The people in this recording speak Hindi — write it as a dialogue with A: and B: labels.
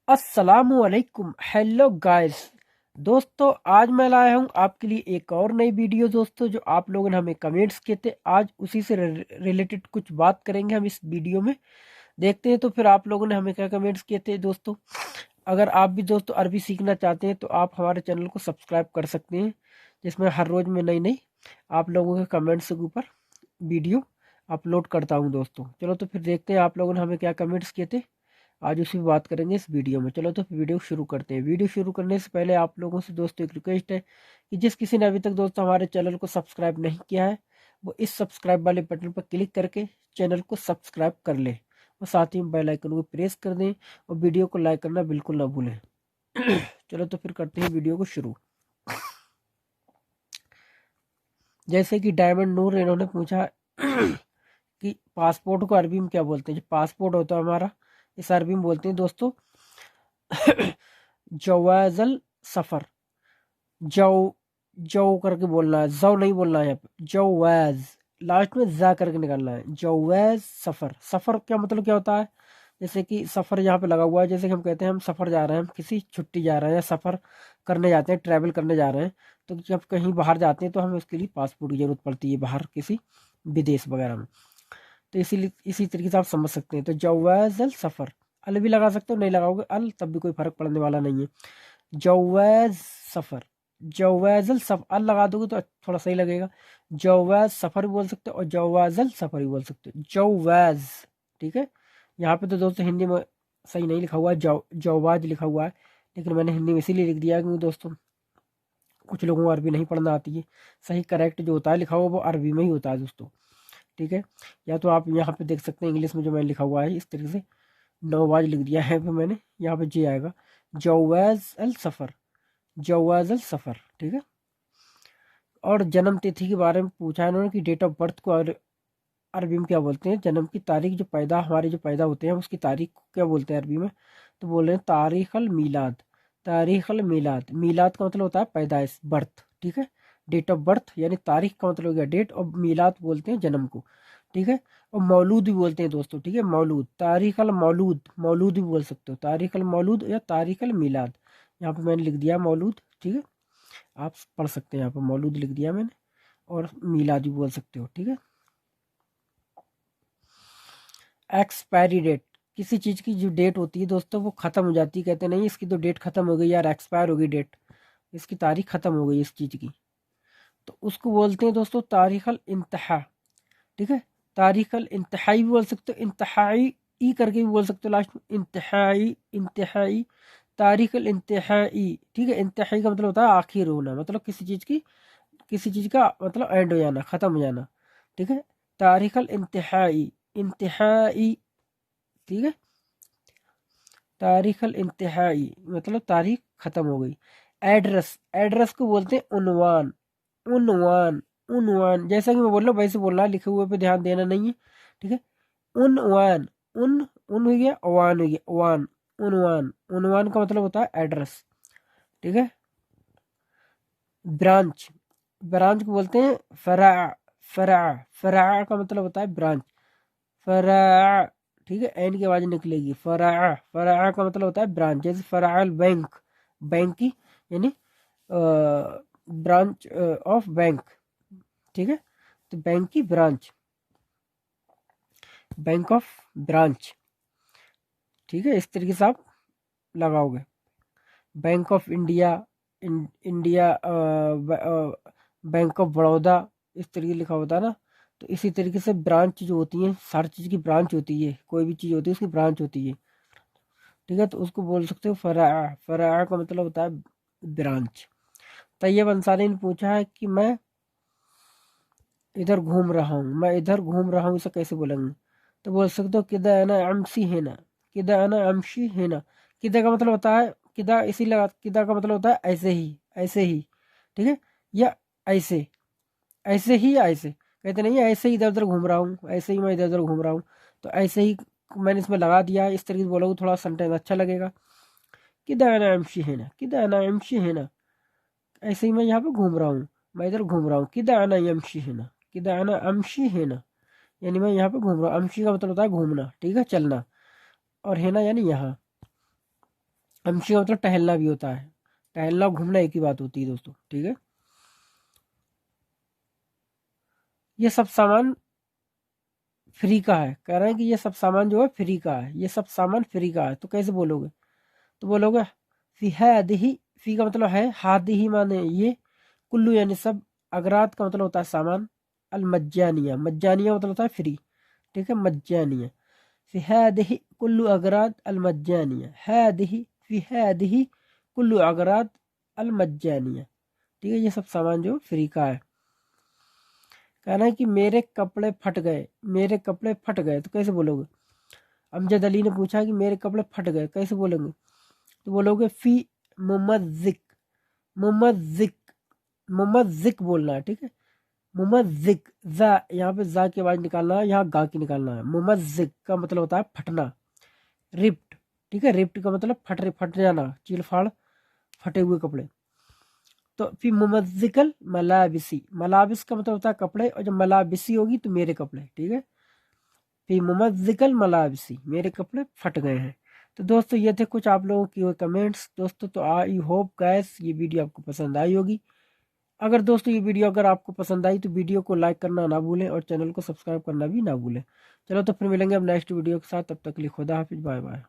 A: अस्सलामुअलैकुम। Hello guys. दोस्तों, आज मैं लाया हूँ आपके लिए एक और नई वीडियो दोस्तों, जो आप लोगों ने हमें कमेंट्स किए थे। आज उसी से रिलेटेड कुछ बात करेंगे हम इस वीडियो में। देखते हैं तो फिर आप लोगों ने हमें क्या कमेंट्स किए थे दोस्तों। अगर आप भी दोस्तों अरबी सीखना चाहते हैं तो आप हमारे चैनल को सब्सक्राइब कर सकते हैं, जिसमें हर रोज मैं नई नई आप लोगों के कमेंट्स के ऊपर वीडियो अपलोड करता हूँ दोस्तों। चलो तो फिर देखते हैं आप लोगों ने हमें क्या कमेंट्स किए थे। आज उसी पे बात करेंगे इस वीडियो में। चलो तो फिर वीडियो शुरू करते हैं। वीडियो शुरू करने से पहले आप लोगों से दोस्तों एक रिक्वेस्ट है कि जिस किसी ने अभी तक दोस्तों हमारे चैनल को सब्सक्राइब नहीं किया है, वो इस सब्सक्राइब वाले बटन पर क्लिक करके चैनल को सब्सक्राइब कर ले और साथ ही बेल आइकन को प्रेस कर दें और वीडियो को लाइक करना बिल्कुल ना भूलें। चलो तो फिर करते हैं वीडियो को शुरू। जैसे कि डायमंड नूर इन्होंने पूछा कि पासपोर्ट को अरबी में क्या बोलते हैं। जो पासपोर्ट होता है हमारा, इस अरबी में बोलते हैं दोस्तों जवाजल सफर। जौ जौ करके बोलना है, जौ नहीं बोलना है यहाँ पे। जवाज लास्ट में जा करके निकालना है। जवाज सफर। सफर क्या मतलब क्या होता है? जैसे कि सफर यहाँ पे लगा हुआ है, जैसे कि हम कहते हैं हम सफर जा रहे हैं, हम किसी छुट्टी जा रहे हैं या सफर करने जाते हैं, ट्रैवल करने जा रहे हैं। तो जब कहीं बाहर जाते हैं तो हमें उसके लिए पासपोर्ट की जरूरत पड़ती है, बाहर किसी विदेश वगैरह में। तो इसीलिए इसी तरीके से आप समझ सकते हैं। तो जवाजल सफर, अल भी लगा सकते हो, नहीं लगाओगे अल तब भी कोई फर्क पड़ने वाला नहीं है। जवाज सफर। जवाजल सफर अल लगा दोगे तो थोड़ा सही लगेगा। जवाज सफर भी बोल सकते हो और जवाजल सफर भी बोल सकते हो। जवाज, ठीक है। यहाँ पे तो दोस्तों हिंदी में सही नहीं लिखा हुआ है, जवाज लिखा हुआ है, लेकिन मैंने हिंदी में इसीलिए लिख दिया क्योंकि दोस्तों कुछ लोगों को अरबी नहीं पढ़ना आती है। सही करेक्ट जो होता है लिखा हुआ वो अरबी में ही होता है दोस्तों, ठीक है। या तो आप यहाँ पे देख सकते हैं इंग्लिश में जो मैंने लिखा हुआ है इस तरीके से नवाज लिख दिया है, फिर मैंने यहाँ पे जे आएगा। जवाज अल सफर, जवाज अल सफर, ठीक है। और जन्म तिथि के बारे में पूछा है इन्होंने कि डेट ऑफ बर्थ को अरबी में क्या बोलते हैं। जन्म की तारीख, जो पैदा हमारे जो पैदा होते हैं उसकी तारीख को क्या बोलते हैं अरबी में? तो बोल रहे हैं तारीख अल मीलाद। तारीख अल मीलाद, मीलाद का मतलब होता है पैदाइश, बर्थ, ठीक है। डेट ऑफ बर्थ यानी तारीख का मतलब हो गया डेट, और मीलाद बोलते हैं जन्म को, ठीक है। और मौलूद भी बोलते हैं दोस्तों, ठीक है। मौलूद, तारीख अल मौलूद, मौलूद भी बोल सकते हो, तारीख अल मौलूद या तारीख अल मीलाद। यहाँ पे मैंने लिख दिया मौलूद, ठीक है। आप पढ़ सकते हैं, यहाँ पे मौलूद लिख दिया मैंने, और मीलाद भी बोल सकते हो, ठीक है। एक्सपायरी डेट, किसी चीज की जो डेट होती है दोस्तों वो खत्म हो जाती है, कहते नहीं इसकी तो डेट खत्म हो गई यार, एक्सपायर हो गई डेट, इसकी तारीख खत्म हो गई इस चीज की, तो उसको बोलते हैं दोस्तों तारीख अल इंतहा, ठीक है। तारीख अल इंतहाई भी बोल सकते हो, इंतहाई ई करके भी बोल सकते हो लास्ट में, इंतहाई, इंतहाई, तारीख अल इंतहाई, ठीक है। इंतहाई का मतलब होता है आखिर होना, मतलब किसी चीज की, किसी चीज का मतलब एंड हो जाना, खत्म हो जाना, ठीक है। तारीख अल इंतहाई, इंतहाई, ठीक है। तारीख अल इंतहाई मतलब तारीख खत्म हो गई। एड्रेस, एड्रेस को बोलते हैं उनवान, उनवान, उनवान। जैसा कि मैं बोल रहा हूँ वैसे बोलना है, लिखे हुए पे ध्यान देना नहीं है, ठीक है। उनवान, उन हो गया, अवान हो गया, अवान, उनवान। उनवान का मतलब होता है एड्रेस, ठीक है। ब्रांच, ब्रांच को बोलते हैं फरा, फरा, फरा का मतलब होता है ब्रांच, फरा, ठीक है। एन की आवाज निकलेगी, फरा, फरा का मतलब होता है ब्रांच। जैसे फराल बैंक, बैंक की यानी ब्रांच ऑफ बैंक, ठीक है। तो बैंक की ब्रांच, बैंक ऑफ ब्रांच, ठीक है। इस तरीके से आप लगाओगे। Bank of India, India, bank of Baroda, इस तरीके लिखा होता है ना। तो इसी तरीके से ब्रांच जो होती है, हर चीज की ब्रांच होती है, कोई भी चीज होती है उसकी ब्रांच होती है, ठीक है। तो उसको बोल सकते हो फरा, फरा का मतलब होता है ब्रांच। तैयब अंसारी ने पूछा है कि मैं इधर घूम रहा हूँ, मैं इधर घूम रहा हूँ, इसे कैसे बोलेंगे? तो बोल सकते हो किदा अना अमसी है ना, किदा अना अमशी है ना। किदा का मतलब होता है, किदा इसी लगा, किदा का मतलब होता है ऐसे ही, ऐसे ही, ठीक है। या ऐसे, ऐसे ही या ऐसे, कहते नहीं है ऐसे ही इधर उधर घूम रहा हूँ, ऐसे ही मैं इधर उधर घूम रहा हूँ। तो ऐसे ही मैंने इसमें लगा दिया, इस तरीके से बोलोगे थोड़ा सेंटेंस अच्छा लगेगा। किदा अना अमशी है ना, किदा अना अमशी है ना, ऐसे ही मैं यहाँ पे घूम रहा हूँ, मैं इधर घूम रहा हूँ। किदा अना यमशी है ना, किदा अना अमशी है ना, यानी मैं यहाँ पे घूम रहा हूँ। अमशी का मतलब होता है घूमना, ठीक है, चलना। और है ना यानी यहाँ, अमशी का मतलब टहलना भी होता है, टहलना घूमना एक ही बात होती है दोस्तों, ठीक है। ये सब सामान फ्री का है, कह रहे हैं कि ये सब सामान जो है फ्री का है, ये सब सामान फ्री का है, तो कैसे बोलोगे? तो बोलोगे फी हादिही, फी का मतलब है, हादिही माने ये, कुल्लू यानी सब, अगरात का मतलब होता है सामान, अल मज्जानिया, मज्जानिया मतलब होता है फ्री, ठीक है, मज्जानिया। फी हादिही कुल्लू अगरात अल मज्जानिया, हादिही फी हादिही कुल्लू अगरात अल मज्जानिया, ठीक है, ये सब सामान जो फ्री का है। कहना है कि मेरे कपड़े फट गए, मेरे कपड़े फट गए, तो कैसे बोलोगे? अमजद अली ने पूछा कि मेरे कपड़े फट गए, कैसे बोलोगे? तो बोलोगे फी मुमज्जिक, मुमज्जिक, मुमज्जिक बोलना है, ठीक है, मुमज्जिक, जा यहाँ पे जा की आवाज निकालना है, यहाँ गा की निकालना है। मुमज्जिक का मतलब होता है फटना, रिप्ट, ठीक है, रिप्ट का मतलब फट जाना, चील फाड़, फटे हुए कपड़े। तो फिर मुमज्जिकल मलाबिसी, मलाबिस का मतलब होता है कपड़े, और जब मलाबिसी होगी तो मेरे कपड़े, ठीक है, फिर मुमज्जिकल मलाबिसी, मेरे कपड़े फट गए हैं। तो दोस्तों ये थे कुछ आप लोगों की कमेंट्स दोस्तों। तो आई होप गैस ये वीडियो आपको पसंद आई होगी। अगर दोस्तों ये वीडियो अगर आपको पसंद आई तो वीडियो को लाइक करना ना भूलें और चैनल को सब्सक्राइब करना भी ना भूलें। चलो तो फिर मिलेंगे अब नेक्स्ट वीडियो के साथ, तब तक के लिए खुदा हाफिज, बाय बाय।